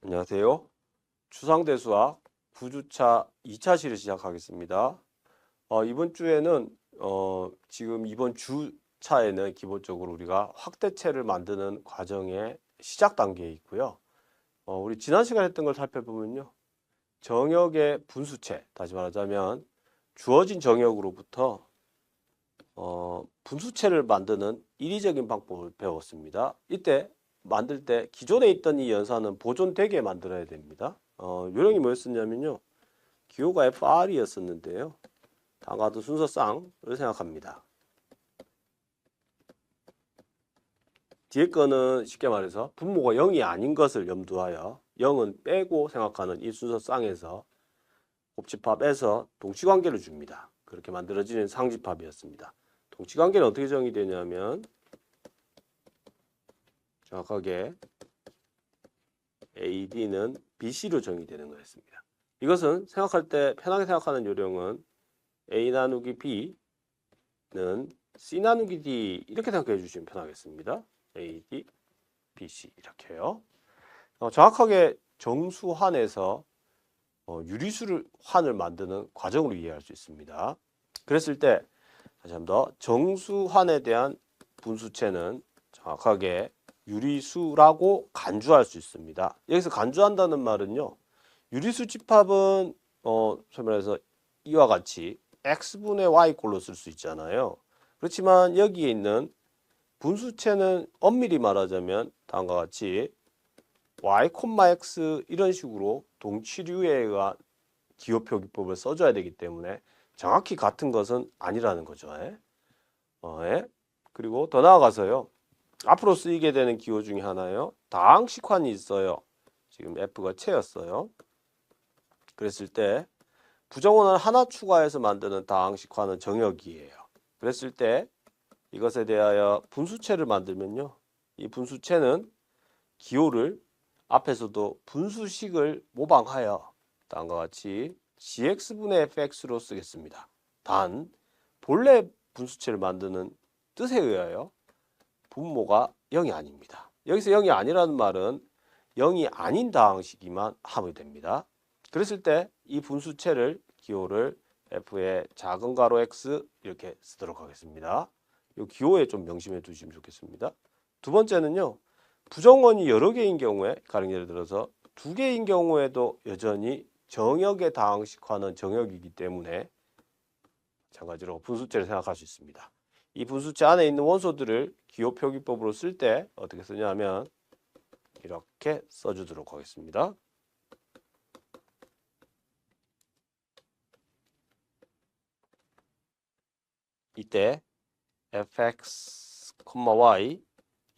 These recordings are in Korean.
안녕하세요. 추상대수학 9주차 2차 시를 시작하겠습니다. 이번 주에는 지금 이번 주차에는 기본적으로 우리가 확대체를 만드는 과정의 시작 단계에 있고요. 우리 지난 시간에 했던 걸 살펴보면요. 정역의 분수체, 다시 말하자면 주어진 정역으로부터 분수체를 만드는 인위적인 방법을 배웠습니다. 이때 만들 때 기존에 있던 이 연산은 보존되게 만들어야 됩니다. 요령이 뭐였었냐면요. 기호가 FR이었었는데요. 다음과 같은 순서쌍을 생각합니다. 뒤에 거는 쉽게 말해서 분모가 0이 아닌 것을 염두하여 0은 빼고 생각하는 이 순서쌍에서 곱집합에서 동치관계를 줍니다. 그렇게 만들어지는 상집합이었습니다. 동치관계는 어떻게 정의되냐면 정확하게 AD는 BC로 정의되는 거였습니다. 이것은 생각할 때 편하게 생각하는 요령은 A 나누기 B는 C 나누기 D 이렇게 생각해 주시면 편하겠습니다. AD, BC 이렇게요. 정확하게 정수환에서 유리수를 환을 만드는 과정으로 이해할 수 있습니다. 그랬을 때 다시 한 번 더 정수환에 대한 분수체는 정확하게 유리수라고 간주할 수 있습니다. 여기서 간주한다는 말은요. 유리수 집합은 설명해서 이와 같이 x분의 y꼴로 쓸 수 있잖아요. 그렇지만 여기에 있는 분수체는 엄밀히 말하자면 다음과 같이 y, x 이런 식으로 동치류에 의한 기호표기법을 써줘야 되기 때문에 정확히 같은 것은 아니라는 거죠. 예. 그리고 더 나아가서요. 앞으로 쓰이게 되는 기호 중에 하나요. 다항식환이 있어요. 지금 F가 채였어요. 그랬을 때 부정원을 하나 추가해서 만드는 다항식환은 정역이에요. 그랬을 때 이것에 대하여 분수체를 만들면요. 이 분수체는 기호를 앞에서도 분수식을 모방하여 다음과 같이 gx분의 fx로 쓰겠습니다. 단 본래 분수체를 만드는 뜻에 의하여 분모가 0이 아닙니다. 여기서 0이 아니라는 말은 0이 아닌 다항식이만 하면 됩니다. 그랬을 때 이 분수체를 기호를 f의 작은 가로 x 이렇게 쓰도록 하겠습니다. 이 기호에 좀 명심해 두시면 좋겠습니다. 두 번째는요. 부정원이 여러 개인 경우에 가령 예를 들어서 두 개인 경우에도 여전히 정역의 다항식화는 정역이기 때문에 마찬가지로 분수체를 생각할 수 있습니다. 이 분수체 안에 있는 원소들을 기호 표기법으로 쓸 때 어떻게 쓰냐면 이렇게 써주도록 하겠습니다. 이때 fx, y,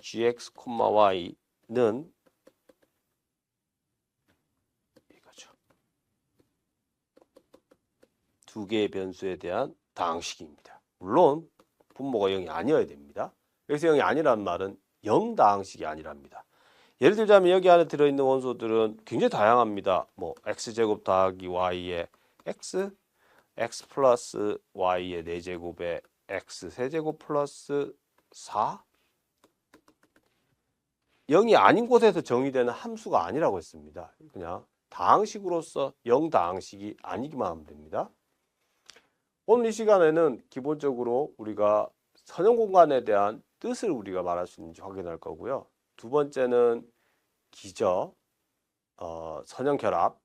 gx, y는 이거죠. 두 개의 변수에 대한 다항식입니다. 물론 분모가 0이 아니어야 됩니다. 여기서 0이 아니라는 말은 0다항식이 아니랍니다. 예를 들자면 여기 안에 들어있는 원소들은 굉장히 다양합니다. 뭐 x제곱 더하기 y의 x, x 플러스 y의 4제곱에 x 세제곱 플러스 4 0이 아닌 곳에서 정의되는 함수가 아니라고 했습니다. 그냥 다항식으로서 0다항식이 아니기만 하면 됩니다. 오늘 이 시간에는 기본적으로 우리가 선형공간에 대한 뜻을 우리가 말할 수 있는지 확인할 거고요. 두 번째는 기저, 선형결합,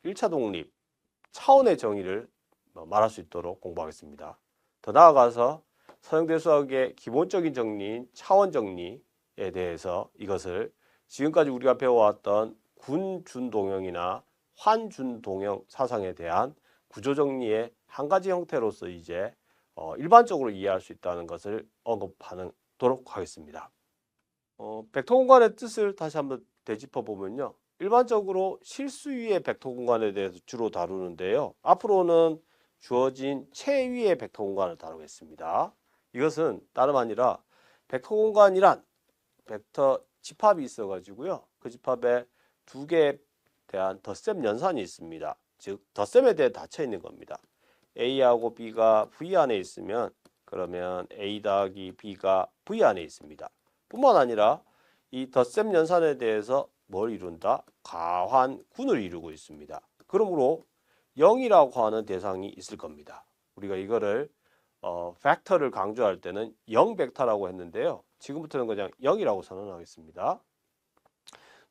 1차 독립, 차원의 정의를 말할 수 있도록 공부하겠습니다. 더 나아가서 선형대수학의 기본적인 정리인 차원 정리에 대해서 이것을 지금까지 우리가 배워왔던 군준동형이나 환준동형 사상에 대한 구조정리의 한 가지 형태로서 이제 일반적으로 이해할 수 있다는 것을 언급하도록 하겠습니다. 벡터 공간의 뜻을 다시 한번 되짚어 보면요. 일반적으로 실수 위의 벡터 공간에 대해서 주로 다루는데요. 앞으로는 주어진 체 위의 벡터 공간을 다루겠습니다. 이것은 다름 아니라 벡터 공간이란 벡터 집합이 있어 가지고요. 그 집합에 두 개에 대한 덧셈 연산이 있습니다. 즉 덧셈에 대해 닫혀 있는 겁니다. A하고 B가 V 안에 있으면 그러면 A 더하기 B가 V 안에 있습니다. 뿐만 아니라 이 덧셈 연산에 대해서 뭘 이룬다? 가환군을 이루고 있습니다. 그러므로 0이라고 하는 대상이 있을 겁니다. 우리가 이거를 팩터를 강조할 때는 0 벡터라고 했는데요. 지금부터는 그냥 0이라고 선언하겠습니다.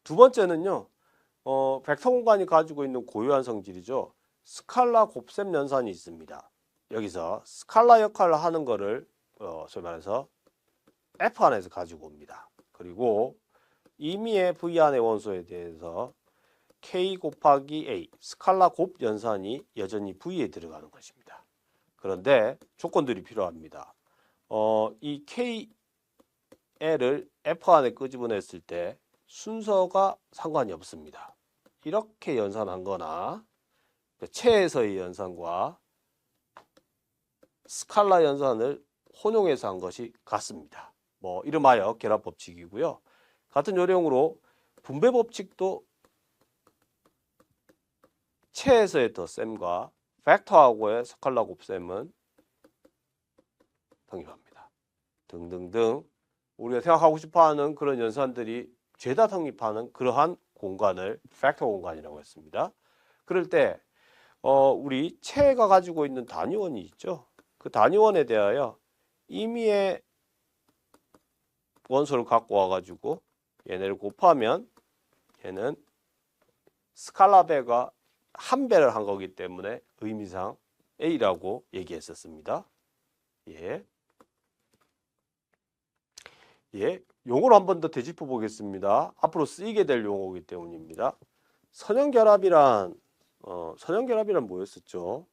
두 번째는요. 벡터 공간이 가지고 있는 고유한 성질이죠. 스칼라 곱셈 연산이 있습니다. 여기서 스칼라 역할을 하는 거를 소위 말해서 F 안에서 가지고 옵니다. 그리고 임의의 V 안의 원소에 대해서 K 곱하기 A 스칼라 곱 연산이 여전히 V에 들어가는 것입니다. 그런데 조건들이 필요합니다. 이 KL을 F 안에 끄집어냈을 때 순서가 상관이 없습니다. 이렇게 연산한 거나 체에서의 연산과 스칼라 연산을 혼용해서 한 것이 같습니다. 뭐 이름하여 결합 법칙이고요. 같은 요령으로 분배 법칙도 체에서의 덧셈과 팩터하고의 스칼라 곱셈은 성립합니다. 등등등 우리가 생각하고 싶어하는 그런 연산들이 죄다 성립하는 그러한 공간을 팩터 공간이라고 했습니다. 그럴 때 우리 체가 가지고 있는 단위원이 있죠. 그 단위원에 대하여 임의의 원소를 갖고 와가지고 얘네를 곱하면 얘는 스칼라 배가 한 배를 한 거기 때문에 의미상 A라고 얘기했었습니다. 예. 예. 용어를 한 번 더 되짚어 보겠습니다. 앞으로 쓰이게 될 용어이기 때문입니다. 선형결합이란 뭐였었죠?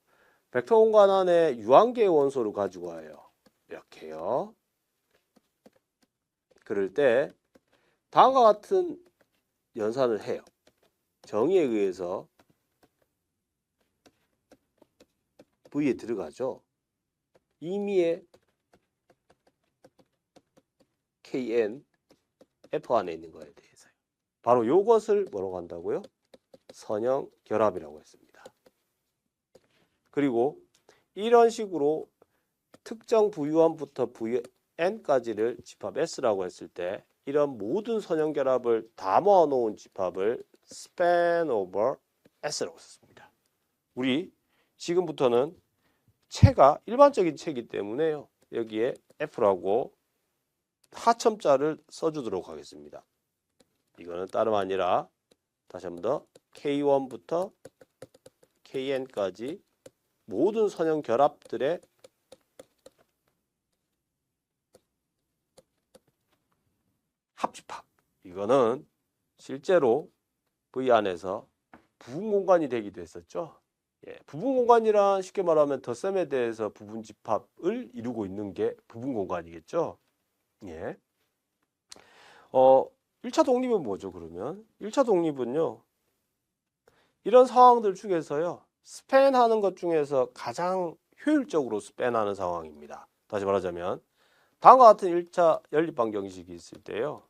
벡터 공간 안에 유한계의 원소를 가지고 와요. 이렇게요. 그럴 때 다음과 같은 연산을 해요. 정의에 의해서 V에 들어가죠. 임의의 KN F 안에 있는 거에 대해서요. 바로 이것을 뭐라고 한다고요? 선형 결합이라고 했습니다. 그리고 이런 식으로 특정 V1부터 Vn까지를 집합 S라고 했을 때 이런 모든 선형 결합을 다 모아놓은 집합을 span over S라고 썼습니다. 우리 지금부터는 체가 일반적인 체이기 때문에요. 여기에 F라고 하첨자를 써주도록 하겠습니다. 이거는 다름 아니라 다시 한번 더 K1부터 KN까지 모든 선형 결합들의 합집합. 이거는 실제로 V 안에서 부분 공간이 되기도 했었죠. 예, 부분 공간이란 쉽게 말하면 덧셈에 대해서 부분 집합을 이루고 있는 게 부분 공간이겠죠. 예. 1차 독립은 뭐죠, 그러면? 1차 독립은요. 이런 상황들 중에서요. 스팬하는 것 중에서 가장 효율적으로 스팬하는 상황입니다. 다시 말하자면 다음과 같은 1차 연립방정식이 있을 때요.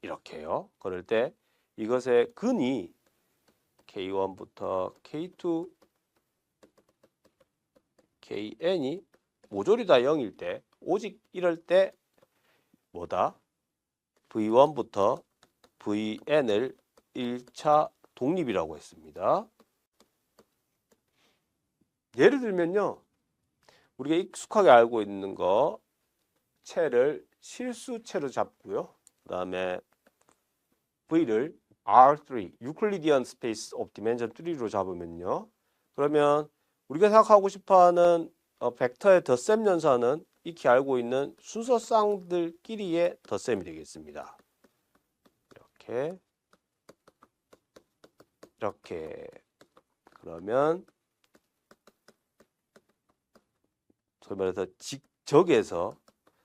이렇게요. 그럴 때 이것의 근이 K1부터 K2, KN이 모조리 다 0일 때 오직 이럴 때 뭐다? V1부터 VN을 1차 독립이라고 했습니다. 예를 들면요. 우리가 익숙하게 알고 있는 거 체를 실수체로 잡고요. 그 다음에 V를 R3, 유클리디안 스페이스 오브 디멘전 3로 잡으면요. 그러면 우리가 생각하고 싶어하는 벡터의 덧셈 연산은 익히 알고 있는 순서쌍들끼리의 덧셈이 되겠습니다. 이렇게 그러면 소위 말해서 직적에서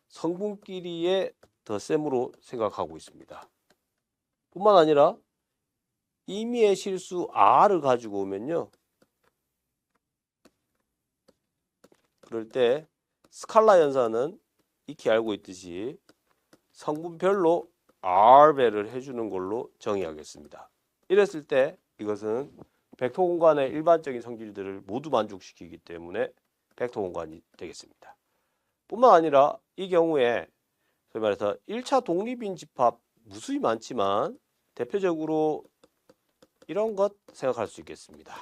성분끼리의 덧셈으로 생각하고 있습니다. 뿐만 아니라 임의의 실수 R을 가지고 오면요. 그럴 때 스칼라 연산은 익히 알고 있듯이 성분별로 R배를 해주는 걸로 정의하겠습니다. 이랬을 때 이것은 벡터 공간의 일반적인 성질들을 모두 만족시키기 때문에 벡터 공간이 되겠습니다. 뿐만 아니라 이 경우에 소위 말해서 1차 독립인 집합 무수히 많지만 대표적으로 이런 것 생각할 수 있겠습니다.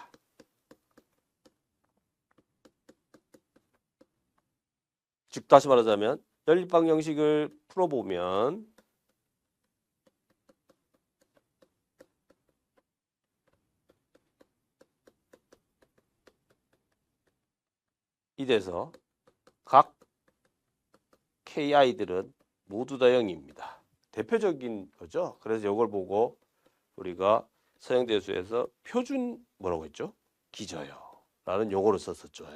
즉 다시 말하자면 연립방 형식을 풀어보면 이래서 각 KI들은 모두 다 0입니다. 대표적인 거죠. 그래서 이걸 보고 우리가 서형대수에서 표준 뭐라고 했죠? 기저요 라는 용어를 썼었죠.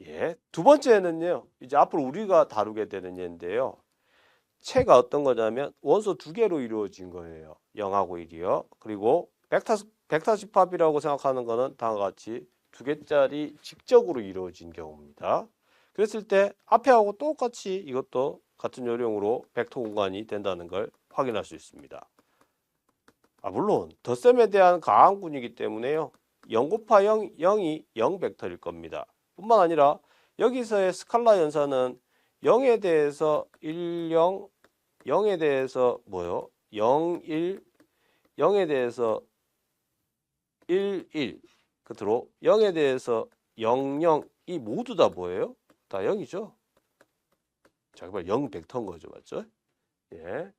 예. 두 번째는요. 이제 앞으로 우리가 다루게 되는 예인데요. 체가 어떤 거냐면 원소 두 개로 이루어진 거예요. 0하고 1이요. 그리고 벡터 집합이라고 생각하는 거는 다음과 같이 두 개짜리 직접으로 이루어진 경우입니다. 그랬을 때 앞에하고 똑같이 이것도 같은 요령으로 벡터 공간이 된다는 걸 확인할 수 있습니다. 물론 덧셈에 대한 가항군이기 때문에요. 0 곱하 0이 0벡터일 겁니다. 뿐만 아니라 여기서의 스칼라 연산은 0에 대해서 1, 0, 0에 대해서 뭐요? 0, 1, 0에 대해서 1, 1 끝으로 0에 대해서 0, 0 이 모두 다 뭐예요? 다 0이죠. 자, 그말 0 벡터인 거죠. 맞죠? 예.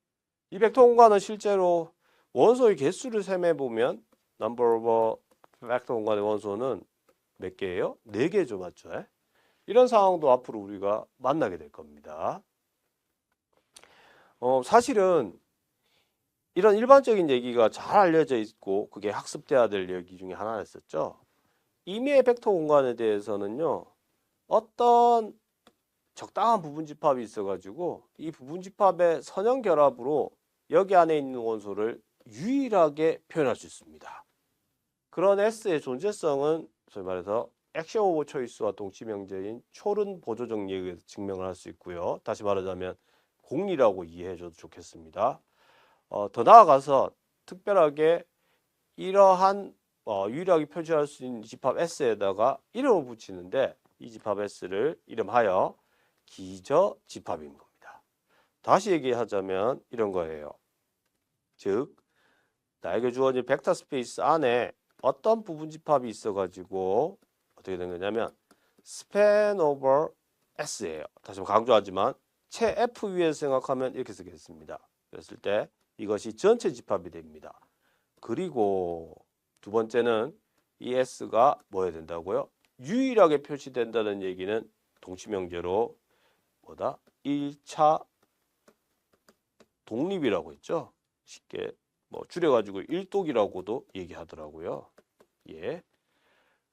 이 벡터 공간은 실제로 원소의 개수를 셈해 보면 number of 벡터 공간의 원소는 몇 개예요? 4개죠. 맞죠? 이런 상황도 앞으로 우리가 만나게 될 겁니다. 사실은 이런 일반적인 얘기가 잘 알려져 있고 그게 학습돼야 될 얘기 중에 하나였었죠. 임의의 벡터 공간에 대해서는요. 어떤 적당한 부분집합이 있어가지고 이 부분집합의 선형 결합으로 여기 안에 있는 원소를 유일하게 표현할 수 있습니다. 그런 S의 존재성은 소위 말해서 액션 오버 초이스와 동치 명제인 초른 보조적 예의에서 증명을 할 수 있고요. 다시 말하자면 공리라고 이해해줘도 좋겠습니다. 더 나아가서 특별하게 이러한 유일하게 표시할 수 있는 집합 S에다가 이름을 붙이는데 이 집합 S를 이름하여 기저 집합인 겁니다. 다시 얘기하자면 이런 거예요. 즉 나에게 주어진 벡터 스페이스 안에 어떤 부분 집합이 있어가지고 어떻게 된 거냐면 span over S예요. 다시 한번 강조하지만 채 F 위에서 생각하면 이렇게 쓰겠습니다. 그랬을 때 이것이 전체 집합이 됩니다. 그리고 두 번째는 이 S가 뭐여야 된다고요? 유일하게 표시된다는 얘기는 동치명제로 뭐다? 1차 독립이라고 했죠. 쉽게 줄여가지고 일독이라고도 얘기하더라고요. 예.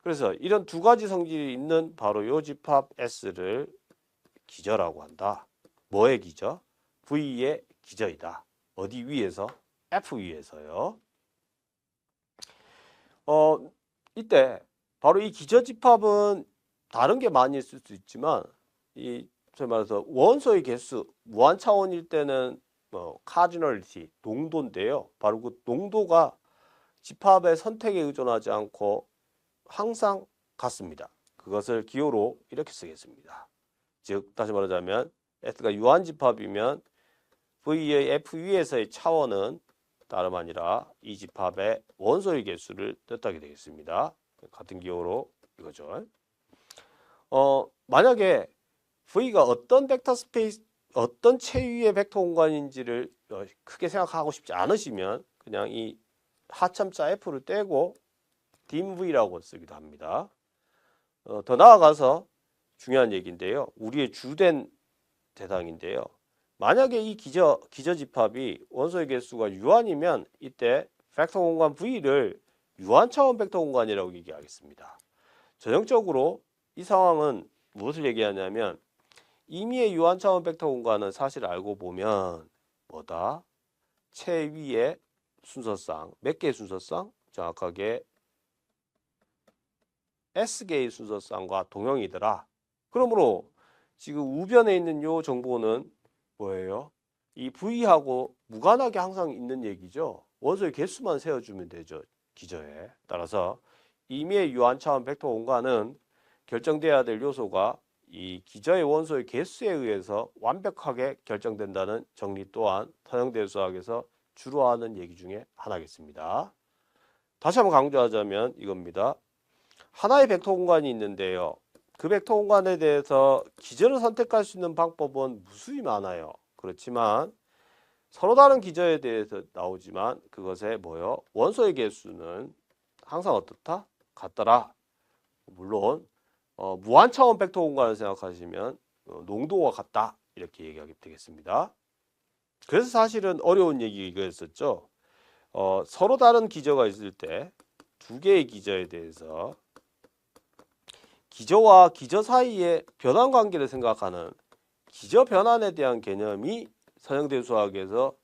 그래서 이런 두 가지 성질이 있는 바로 요 집합 S를 기저라고 한다. 뭐의 기저? V의 기저이다. 어디 위에서? F 위에서요. 이때 바로 이 기저 집합은 다른 게 많이 있을 수 있지만 소위 말해서 원소의 개수 무한 차원일 때는 카지널리티 농도인데요. 바로 그 농도가 집합의 선택에 의존하지 않고 항상 같습니다. 그것을 기호로 이렇게 쓰겠습니다. 즉 다시 말하자면 S가 유한 집합이면 V의 F 위에서의 차원은 다름 아니라 이 집합의 원소의 개수를 뜻하게 되겠습니다. 같은 기호로 이거죠. 만약에 V가 어떤 벡터 스페이스, 어떤 체위의 벡터 공간인지를 크게 생각하고 싶지 않으시면 그냥 이 하참자 F를 떼고 dim-V라고 쓰기도 합니다. 더 나아가서 중요한 얘기인데요. 우리의 주된 대상인데요. 만약에 이 기저 집합이 원소의 개수가 유한이면 이때 벡터 공간 V를 유한 차원 벡터 공간이라고 얘기하겠습니다. 전형적으로 이 상황은 무엇을 얘기하냐면 임의의 유한 차원 벡터 공간은 사실 알고 보면 뭐다? 체위의 순서상 몇 개의 순서상? 정확하게 S개의 순서상과 동형이더라. 그러므로 지금 우변에 있는 요 정보는 뭐예요? 이 V하고 무관하게 항상 있는 얘기죠. 원소의 개수만 세워주면 되죠. 기저에. 따라서 임의의 유한 차원 벡터 공간은 결정돼야 될 요소가 이 기저의 원소의 개수에 의해서 완벽하게 결정된다는 정리 또한 선형대수학에서 주로 하는 얘기 중에 하나겠습니다. 다시 한번 강조하자면 이겁니다. 하나의 벡터 공간이 있는데요. 그 벡터 공간에 대해서 기저를 선택할 수 있는 방법은 무수히 많아요. 그렇지만 서로 다른 기저에 대해서 나오지만 그것의 원소의 개수는 항상 어떻다? 같더라. 물론 무한차원 벡터 공간을 생각하시면 농도가 같다 이렇게 얘기하게 되겠습니다. 그래서 사실은 어려운 얘기가 이거였었죠. 서로 다른 기저가 있을 때 두 개의 기저에 대해서 기저와 기저 사이의 변환 관계를 생각하는 기저 변환에 대한 개념이 선형대수학에서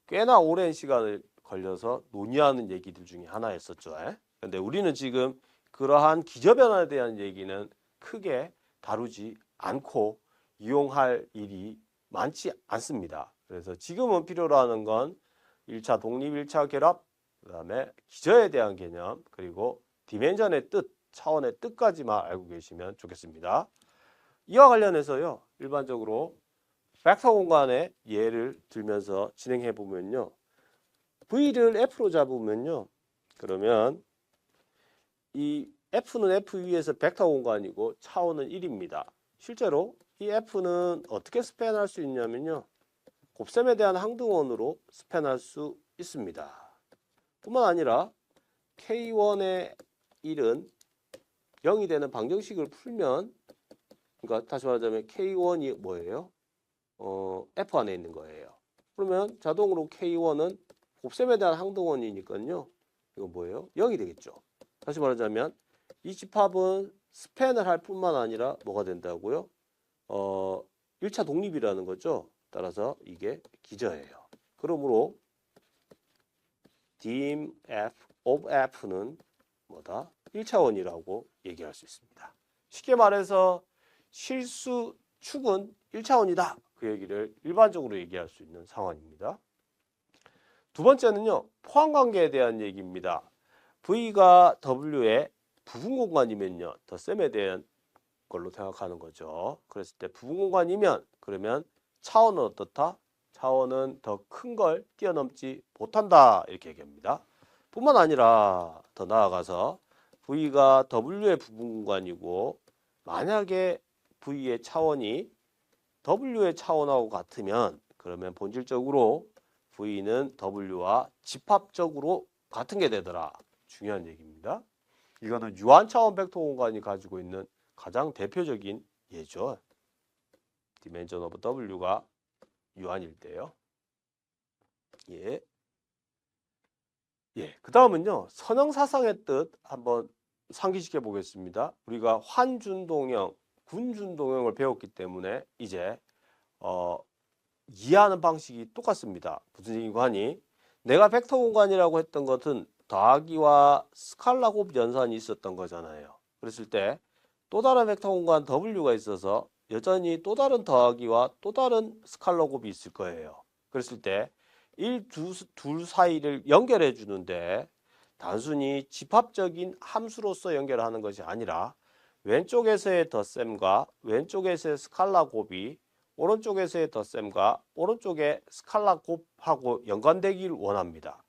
꽤나 오랜 시간을 걸려서 논의하는 얘기들 중에 하나였었죠. 근데 우리는 지금 그러한 기저 변환에 대한 얘기는 크게 다루지 않고 이용할 일이 많지 않습니다. 그래서 지금은 필요로 하는 건 1차 독립 1차 결합, 그 다음에 기저에 대한 개념, 그리고 디멘전의 뜻, 차원의 뜻까지만 알고 계시면 좋겠습니다. 이와 관련해서요, 일반적으로 벡터 공간의 예를 들면서 진행해 보면요, V를 F로 잡으면요, 그러면 이 F는 F 위에서 벡터 공간이고 차원은 1입니다. 실제로 이 F는 어떻게 스팬할 수 있냐면요, 곱셈에 대한 항등원으로 스팬할 수 있습니다. 뿐만 아니라 K1의 1은 0이 되는 방정식을 풀면, 그러니까 다시 말하자면 K1이 뭐예요? F 안에 있는 거예요. 그러면 자동으로 K1은 곱셈에 대한 항등원이니까요. 이거 뭐예요? 0이 되겠죠. 다시 말하자면 이 집합은 스팬을 할 뿐만 아니라 뭐가 된다고요? 1차 독립이라는 거죠. 따라서 이게 기저예요. 그러므로 dim f of f는 뭐다? 1차원이라고 얘기할 수 있습니다. 쉽게 말해서 실수 축은 1차원이다. 그 얘기를 일반적으로 얘기할 수 있는 상황입니다. 두 번째는요, 포항관계에 대한 얘기입니다. V가 W의 부분 공간이면요, 덧셈에 대한 걸로 생각하는 거죠. 그랬을 때 부분 공간이면 그러면 차원은 어떻다? 차원은 더 큰 걸 뛰어넘지 못한다 이렇게 얘기합니다. 뿐만 아니라 더 나아가서 V가 W의 부분 공간이고 만약에 V의 차원이 W의 차원하고 같으면 그러면 본질적으로 V는 W와 집합적으로 같은 게 되더라. 중요한 얘기입니다. 이거는 유한차원 벡터 공간이 가지고 있는 가장 대표적인 예죠. dimension of W가 유한일 때요. 예. 그 다음은요, 선형사상의 뜻 한번 상기시켜 보겠습니다. 우리가 환준동형, 군준동형을 배웠기 때문에 이제 이해하는 방식이 똑같습니다. 무슨 얘기고 하니, 내가 벡터 공간이라고 했던 것은 더하기와 스칼라 곱 연산이 있었던 거잖아요. 그랬을 때 또 다른 벡터 공간 W가 있어서 여전히 또 다른 더하기와 또 다른 스칼라 곱이 있을 거예요. 그랬을 때 둘 사이를 연결해 주는데 단순히 집합적인 함수로서 연결하는 것이 아니라 왼쪽에서의 덧셈과 왼쪽에서의 스칼라 곱이 오른쪽에서의 덧셈과 오른쪽의 스칼라 곱하고 연관되기를 원합니다.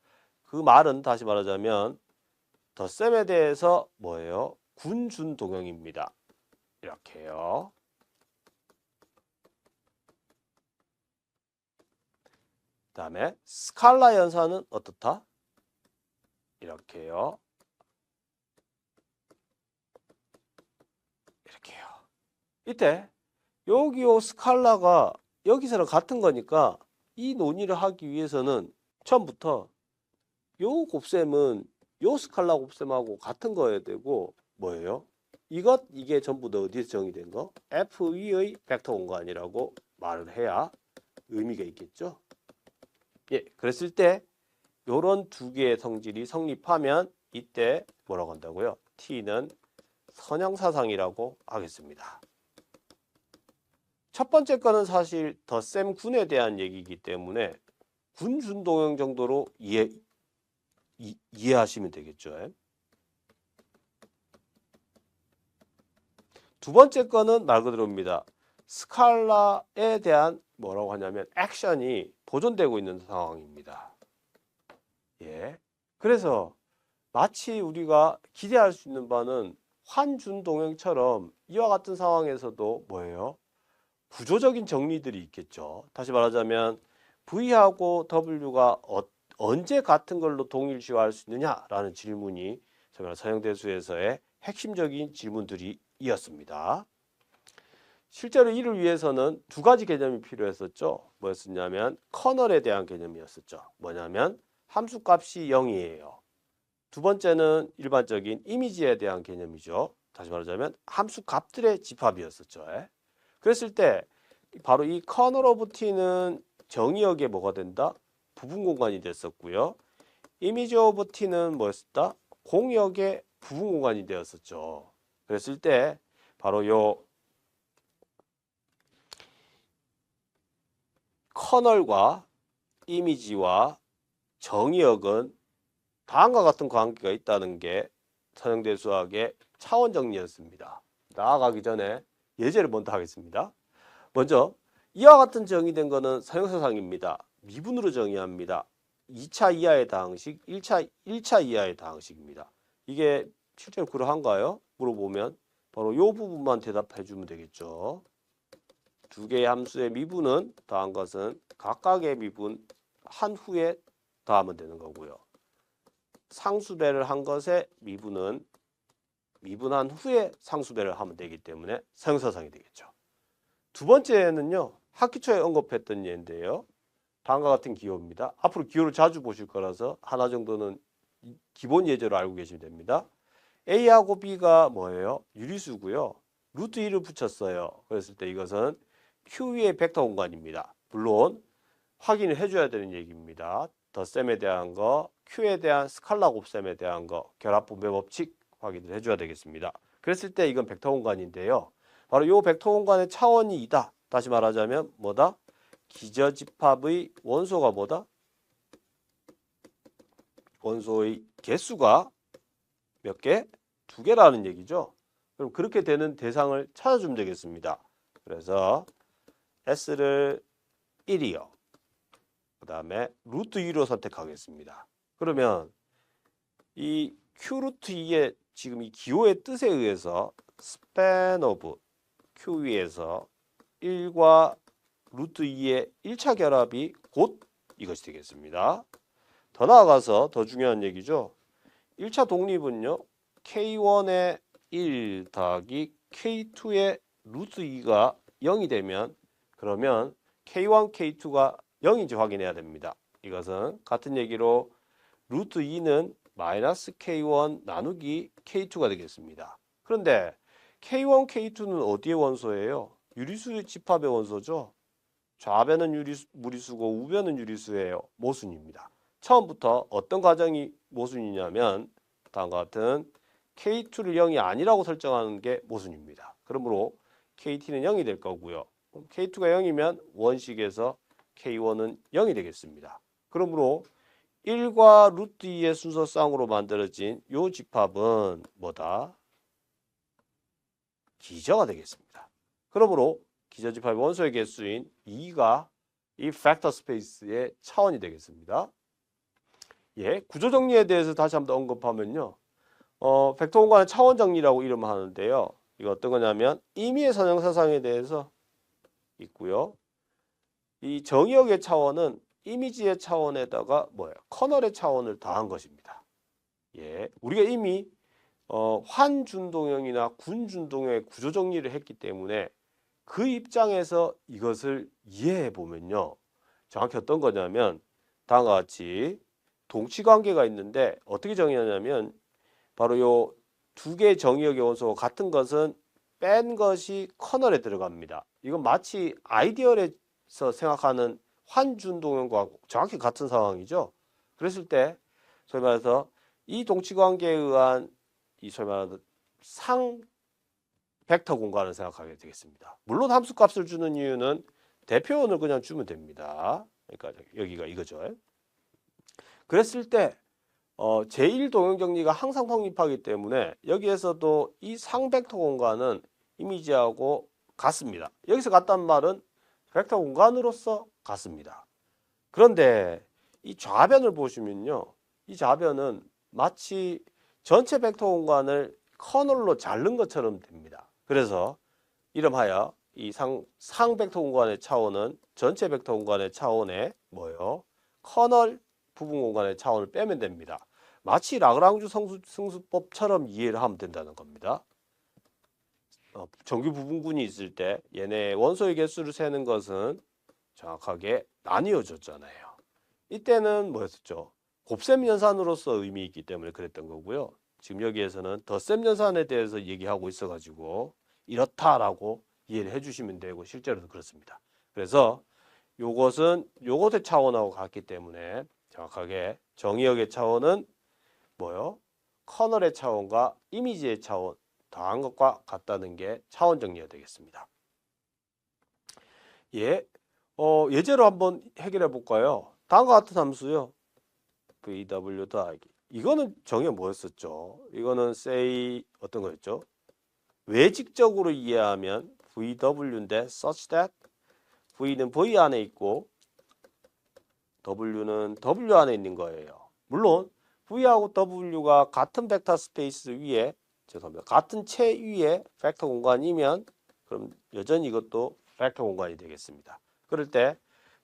그 말은 다시 말하자면 덧셈에 대해서 뭐예요? 군준 동형입니다. 이렇게요. 그 다음에 스칼라 연산은 어떻다? 이렇게요. 이렇게요. 이때 여기요 스칼라가 여기서랑 같은 거니까 이 논의를 하기 위해서는 처음부터 요 곱셈은 요 스칼라 곱셈하고 같은 거여야 되고 뭐예요? 이게 전부 다 어디서 정의된 거? F 위의 벡터 공간이라고 말을 해야 의미가 있겠죠? 그랬을 때 요런 두 개의 성질이 성립하면 이때 뭐라고 한다고요? T는 선형사상이라고 하겠습니다. 첫 번째 거는 사실 덧셈 군에 대한 얘기이기 때문에 군준동형 정도로 이해하시면 되겠죠. 두 번째 거는 말 그대로입니다. 스칼라에 대한 뭐라고 하냐면 액션이 보존되고 있는 상황입니다. 예. 그래서 마치 우리가 기대할 수 있는 바는 환준동형처럼 이와 같은 상황에서도 뭐예요? 구조적인 정리들이 있겠죠. 다시 말하자면 V하고 W가 언제 같은 걸로 동일시화할 수 있느냐라는 질문이 정말 서형대수에서의 핵심적인 질문들이었습니다. 실제로 이를 위해서는 두 가지 개념이 필요했었죠. 뭐였었냐면 커널에 대한 개념이었었죠. 뭐냐면 함수값이 0이에요. 두 번째는 일반적인 이미지에 대한 개념이죠. 다시 말하자면 함수값들의 집합이었었죠. 그랬을 때 바로 이 커널 오브 t는 정의역에 뭐가 된다? 부분 공간이 됐었고요. 이미지 오브 t는 뭐였었다? 공역의 부분 공간이 되었었죠. 그랬을 때 바로 요 커널과 이미지와 정의역은 다음과 같은 관계가 있다는 게 서형대 수학의 차원 정리였습니다. 나아가기 전에 예제를 먼저 하겠습니다. 먼저 이와 같은 정의된 것은 서형사상입니다. 미분으로 정의합니다. 2차 이하의 다항식, 1차 이하의 다항식입니다. 이게 실제로 그러한가요? 물어보면 바로 이 부분만 대답해 주면 되겠죠. 두 개의 함수의 미분은 더한 것은 각각의 미분 한 후에 더하면 되는 거고요. 상수배를 한 것의 미분은 미분한 후에 상수배를 하면 되기 때문에 서형사상이 되겠죠. 두 번째는요. 학기 초에 언급했던 예인데요. 다음과 같은 기호입니다. 앞으로 기호를 자주 보실 거라서 하나 정도는 기본 예제로 알고 계시면 됩니다. A하고 B가 뭐예요? 유리수고요. 루트 2를 붙였어요. 그랬을 때 이것은 Q의 벡터 공간입니다. 물론 확인을 해줘야 되는 얘기입니다. 덧셈에 대한 거, Q에 대한 스칼라 곱셈에 대한 거, 결합분배 법칙 확인을 해줘야 되겠습니다. 그랬을 때 이건 벡터 공간인데요. 바로 이 벡터 공간의 차원이 2다. 다시 말하자면 뭐다? 기저집합의 원소가 뭐다? 원소의 개수가 몇 개? 2개라는 얘기죠. 그럼 그렇게 되는 대상을 찾아주면 되겠습니다. 그래서 S를 1이요. 그 다음에 루트 2로 선택하겠습니다. 그러면 이 Q 루트 2의 지금 이 기호의 뜻에 의해서 스팬 오브 Q 위에서 1과 루트 2의 1차 결합이 곧 이것이 되겠습니다. 더 나아가서 더 중요한 얘기죠. 1차 독립은요. K1의 1 더하기 K2의 루트 2가 0이 되면 그러면 K1, K2가 0인지 확인해야 됩니다. 이것은 같은 얘기로 루트 2는 마이너스 K1 나누기 K2가 되겠습니다. 그런데 K1, K2는 어디의 원소예요? 유리수 집합의 원소죠. 좌변은 무리수고 우변은 유리수예요. 모순입니다. 처음부터 어떤 가정이 모순이냐면 다음과 같은 K2를 0이 아니라고 설정하는 게 모순입니다. 그러므로 KT는 0이 될 거고요. K2가 0이면 원식에서 K1은 0이 되겠습니다. 그러므로 1과 루트 2의 순서 쌍으로 만들어진 이 집합은 뭐다? 기저가 되겠습니다. 그러므로 기저 집합의 원소의 개수인 2가 이 팩터 스페이스의 차원이 되겠습니다. 예, 구조 정리에 대해서 다시 한번 언급하면요. 벡터 공간의 차원 정리라고 이름을 하는데요. 이거 어떤 거냐면 임의의 선형사상에 대해서 있고요. 이 정의역의 차원은 이미지의 차원에다가 뭐예요? 커널의 차원을 더한 것입니다. 예, 우리가 이미 환준동형이나 군준동형의 구조 정리를 했기 때문에 그 입장에서 이것을 이해해 보면요. 정확히 어떤 거냐면 다음과 같이 동치 관계가 있는데 어떻게 정의하냐면 바로 요 두 개의 정의역의 원소가 같은 것은 뺀 것이 커널에 들어갑니다. 이건 마치 아이디얼에서 생각하는 환준동형과 정확히 같은 상황이죠. 그랬을 때 소위 말해서 이 동치 관계에 의한 이 소위 말하는 상 벡터 공간을 생각하게 되겠습니다. 물론 함수 값을 주는 이유는 대표원을 그냥 주면 됩니다. 그러니까 여기가 이거죠. 그랬을 때 제1동형 정리가 항상 성립하기 때문에 여기에서도 이 상벡터 공간은 이미지하고 같습니다. 여기서 같다는 말은 벡터 공간으로서 같습니다. 그런데 이 좌변을 보시면요. 이 좌변은 마치 전체 벡터 공간을 커널로 자른 것처럼 됩니다. 그래서 이름하여 이 상 벡터 공간의 차원은 전체 벡터 공간의 차원의 뭐요? 커널 부분 공간의 차원을 빼면 됩니다. 마치 라그랑주 승수법처럼 이해를 하면 된다는 겁니다. 정규 부분군이 있을 때 얘네 원소의 개수를 세는 것은 정확하게 나뉘어졌잖아요. 이때는 뭐였었죠? 곱셈 연산으로서 의미 있기 때문에 그랬던 거고요. 지금 여기에서는 덧셈 연산에 대해서 얘기하고 있어가지고 이렇다라고 이해를 해주시면 되고 실제로도 그렇습니다. 그래서 요것은 요것의 차원하고 같기 때문에 정확하게 정의역의 차원은 뭐요? 커널의 차원과 이미지의 차원 더한 것과 같다는 게 차원 정리가 되겠습니다. 예, 예제로 한번 해결해 볼까요? 다음과 같은 함수요. VW 더하기. 이거는 정의가 뭐였었죠? 이거는 say 어떤 거였죠? 외직적으로 이해하면 VW인데 such that V는 V 안에 있고 W는 W 안에 있는 거예요. 물론 V하고 W가 같은 벡터 스페이스 위에 죄송합니다. 같은 채 위에 벡터 공간이면 그럼 여전히 이것도 벡터 공간이 되겠습니다. 그럴 때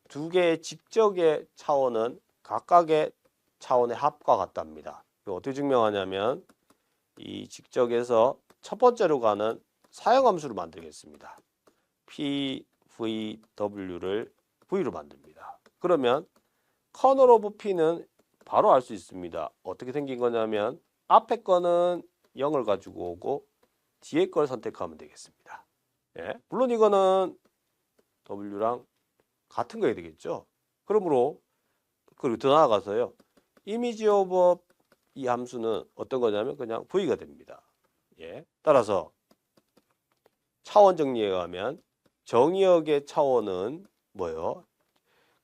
두 개의 직적의 차원은 각각의 차원의 합과 같답니다. 이거 어떻게 증명하냐면 이 직적에서 첫 번째로 가는 사형함수를 만들겠습니다. PVW를 V로 만듭니다. 그러면 커널 오브 P는 바로 알 수 있습니다. 어떻게 생긴 거냐면 앞에 거는 0을 가지고 오고 뒤에 걸 선택하면 되겠습니다. 예, 물론 이거는 W랑 같은 거야 되겠죠. 그러므로 그리고 더 나아가서요. 이미지 오브 이 함수는 어떤 거냐면 그냥 V가 됩니다. 예, 따라서 차원 정리에 가면 정의역의 차원은 뭐요?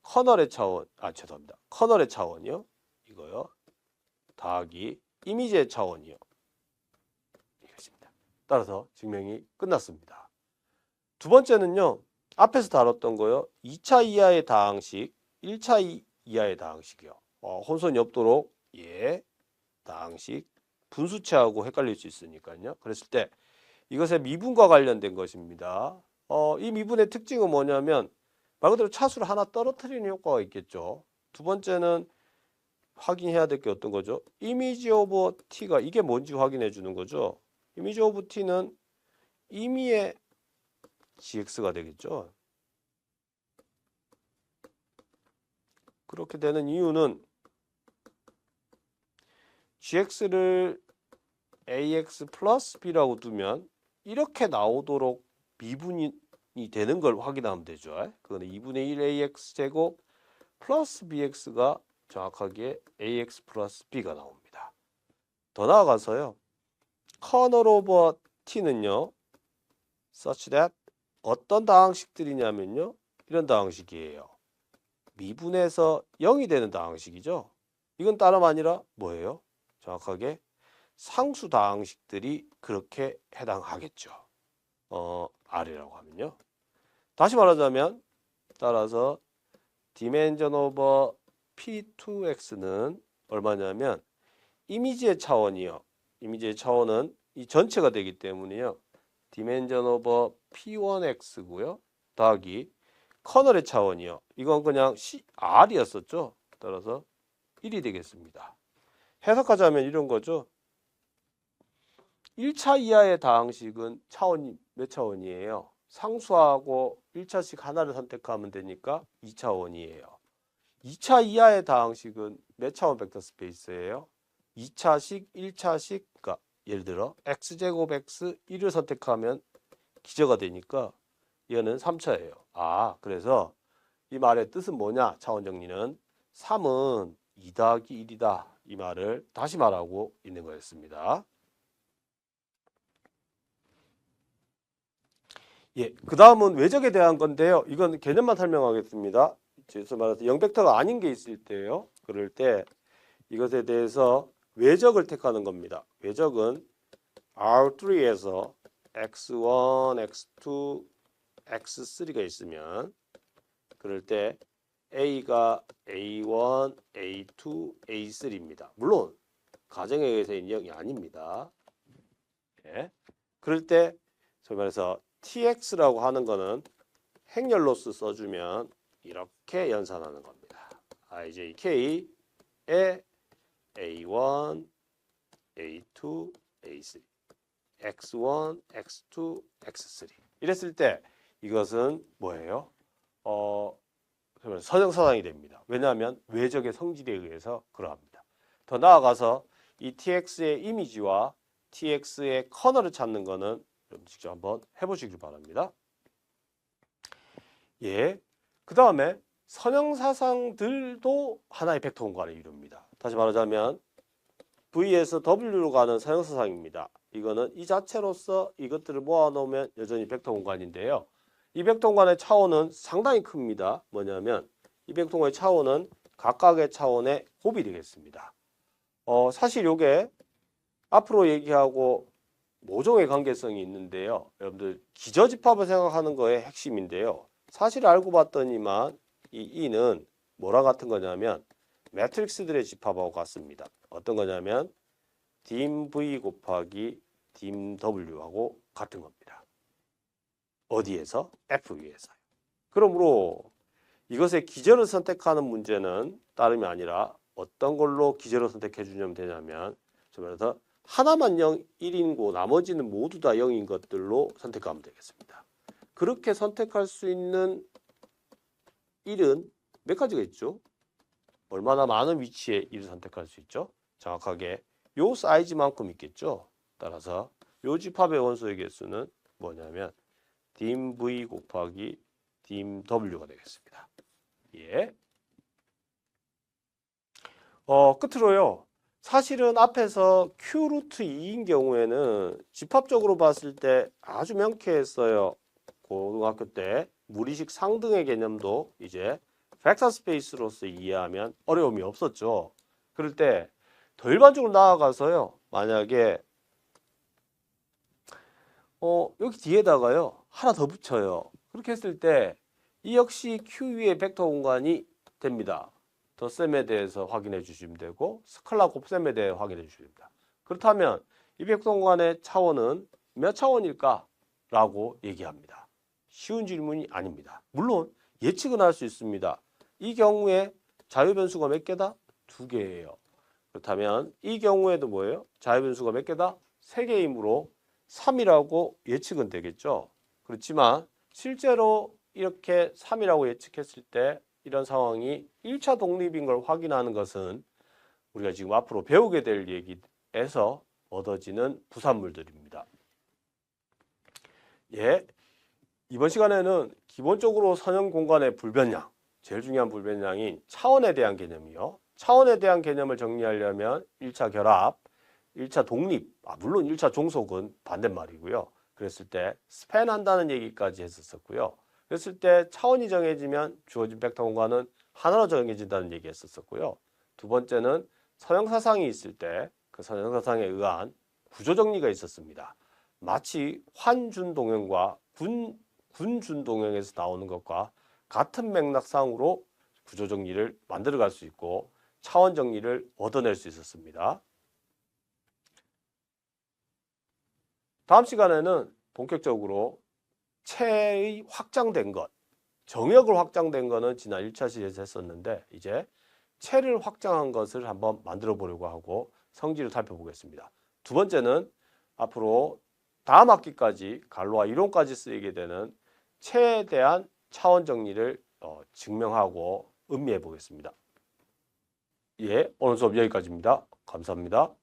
커널의 차원, 죄송합니다. 커널의 차원이요. 이거요. 더하기 이미지의 차원이요. 이것입니다. 따라서 증명이 끝났습니다. 두 번째는요. 앞에서 다뤘던 거요. 2차 이하의 다항식, 1차 이하의 다항식이요. 혼선이 없도록 다항식 분수체하고 헷갈릴 수 있으니까요. 그랬을 때 이것의 미분과 관련된 것입니다. 이 미분의 특징은 뭐냐면 말 그대로 차수를 하나 떨어뜨리는 효과가 있겠죠. 두 번째는 확인해야 될 게 어떤 거죠? 이미지 오브 t가 이게 뭔지 확인해 주는 거죠. 이미지 오브 t는 임의의 gx가 되겠죠. 그렇게 되는 이유는 gx를 ax 플러스 b라고 두면 이렇게 나오도록 미분이 되는 걸 확인하면 되죠. 그거는 2분의 1 ax 제곱 플러스 bx가 정확하게 ax 플러스 b가 나옵니다. 더 나아가서요. 커널 오버 t는요. such that 어떤 다항식들이냐면요. 이런 다항식이에요. 미분에서 0이 되는 다항식이죠. 이건 다름 아니라 뭐예요? 정확하게 상수 다항식들이 그렇게 해당하겠죠. R이라고 하면요. 다시 말하자면 따라서 dimension over P2X는 얼마냐면 이미지의 차원이요. 이미지의 차원은 이 전체가 되기 때문에요. dimension over P1X고요. 더하기 커널의 차원이요. 이건 그냥 R이었었죠. 따라서 1이 되겠습니다. 해석하자면 이런 거죠. 1차 이하의 다항식은 차원이 몇 차원이에요? 상수하고 1차식 하나를 선택하면 되니까 2차원이에요. 2차 이하의 다항식은 몇 차원 벡터 스페이스예요? 2차식, 1차식, 그러니까 예를 들어 x제곱 x 1을 선택하면 기저가 되니까 얘는 3차예요. 그래서 이 말의 뜻은 뭐냐? 차원 정리는 3은 2 더하기 1이다. 이 말을 다시 말하고 있는 거였습니다. 그 다음은 외적에 대한 건데요. 이건 개념만 설명하겠습니다. 그래서 말해서 0벡터가 아닌 게 있을 때요. 그럴 때 이것에 대해서 외적을 택하는 겁니다. 외적은 R3에서 x1, x2, x3가 있으면 그럴 때 a가 a1, a2, a3입니다. 물론 가정에 의해서 인정이 아닙니다. 예. 그럴 때 소위 말해서 tx라고 하는 거는 행렬로서 써주면 이렇게 연산하는 겁니다. ijk에 a1, a2, a3, x1, x2, x3 이랬을 때 이것은 뭐예요? 선형사상이 됩니다. 왜냐하면 외적의 성질에 의해서 그러합니다. 더 나아가서 이 tx의 이미지와 tx의 커널을 찾는 거는 직접 한번 해보시길 바랍니다. 예. 그 다음에 선형사상들도 하나의 벡터 공간을 이룹니다. 다시 말하자면 V에서 W로 가는 선형사상입니다. 이거는 이 자체로서 이것들을 모아놓으면 여전히 벡터 공간인데요. 이 벡터 공간의 차원은 상당히 큽니다. 뭐냐면 이 벡터 공간의 차원은 각각의 차원의 곱이 되겠습니다. 사실 이게 앞으로 얘기하고 모종의 관계성이 있는데요. 여러분들 기저집합을 생각하는 거의 핵심인데요. 사실 알고 봤더니만 이 E는 뭐랑 같은 거냐면 매트릭스들의 집합하고 같습니다. 어떤 거냐면 dim V 곱하기 dim W하고 같은 겁니다. 어디에서? F 위에서요. 그러므로 이것의 기저를 선택하는 문제는 다름이 아니라 어떤 걸로 기저를 선택해 주면 되냐면 그래서 하나만 0, 1인고 나머지는 모두 다 0인 것들로 선택하면 되겠습니다. 그렇게 선택할 수 있는 1은 몇 가지가 있죠? 얼마나 많은 위치에 1을 선택할 수 있죠? 정확하게 요 사이즈만큼 있겠죠? 따라서 요 집합의 원소의 개수는 뭐냐면 dim V 곱하기 dim W가 되겠습니다. 예. 끝으로요. 사실은 앞에서 Q 루트 2인 경우에는 집합적으로 봤을 때 아주 명쾌했어요. 고등학교 때 무리식 상등의 개념도 이제 벡터 스페이스로서 이해하면 어려움이 없었죠. 그럴 때 더 일반적으로 나아가서요. 만약에 여기 뒤에다가요. 하나 더 붙여요. 그렇게 했을 때 이 역시 Q 위의 벡터 공간이 됩니다. 덧셈에 대해서 확인해 주시면 되고 스칼라 곱셈에 대해 확인해 주시면 됩니다. 그렇다면 이 벡터 공간의 차원은 몇 차원일까? 라고 얘기합니다. 쉬운 질문이 아닙니다. 물론 예측은 할 수 있습니다. 이 경우에 자유 변수가 몇 개다? 2개예요. 그렇다면 이 경우에도 뭐예요? 자유 변수가 몇 개다? 3개이므로 3이라고 예측은 되겠죠. 그렇지만 실제로 이렇게 3이라고 예측했을 때 이런 상황이 1차 독립인 걸 확인하는 것은 우리가 지금 앞으로 배우게 될 얘기에서 얻어지는 부산물들입니다. 예, 이번 시간에는 기본적으로 선형 공간의 불변량, 제일 중요한 불변량인 차원에 대한 개념이요. 차원에 대한 개념을 정리하려면 1차 결합, 1차 독립, 물론 1차 종속은 반대말이고요. 그랬을 때 스팬한다는 얘기까지 했었고요. 그랬을 때 차원이 정해지면 주어진 벡터 공간은 하나로 정해진다는 얘기 했었고요. 두 번째는 선형사상이 있을 때 그 선형사상에 의한 구조정리가 있었습니다. 마치 환준동형과 군준동형에서 나오는 것과 같은 맥락상으로 구조정리를 만들어갈 수 있고 차원정리를 얻어낼 수 있었습니다. 다음 시간에는 본격적으로 체의 확장된 것, 정역을 확장된 거는 지난 1차 시에서 했었는데 이제 체를 확장한 것을 한번 만들어 보려고 하고 성질을 살펴보겠습니다. 두 번째는 앞으로 다음 학기까지 갈로와 이론까지 쓰이게 되는 체에 대한 차원 정리를 증명하고 음미해 보겠습니다. 예, 오늘 수업 여기까지입니다. 감사합니다.